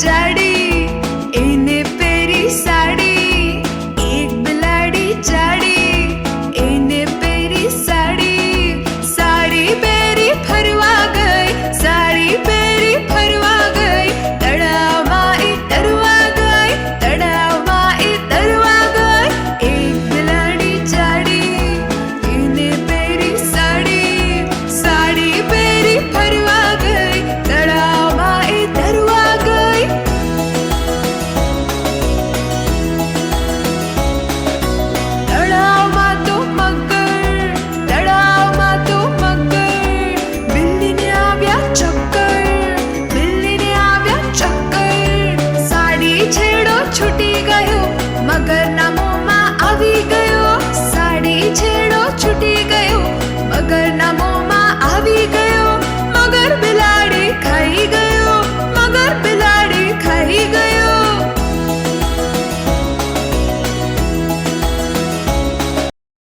જાડી, એને પહેરી સાડી. એક બિલાડી જાડી, એને પહેરી સાડી. સાડી પહેરી ફરવા ગઈ, સાડી પહેરી ફરવા ગઈ. તળાવમાં એ તરવા ગઈ, તળાવમાં એ તરવા ગઈ. એક બિલાડી જાડી, એને પહેરી સાડી. સાડી પહેરી ફરવા ગઈ, તળાવમાં એ તરવા ગઈ. તળાવમાં તો મગર, તળાવમાં તો મગર. બિલ્લીને આવ્યા ચક્કર, બિલ્લીને આવ્યા ચક્કર. સાડી છેડો છૂટી ગયો, મગર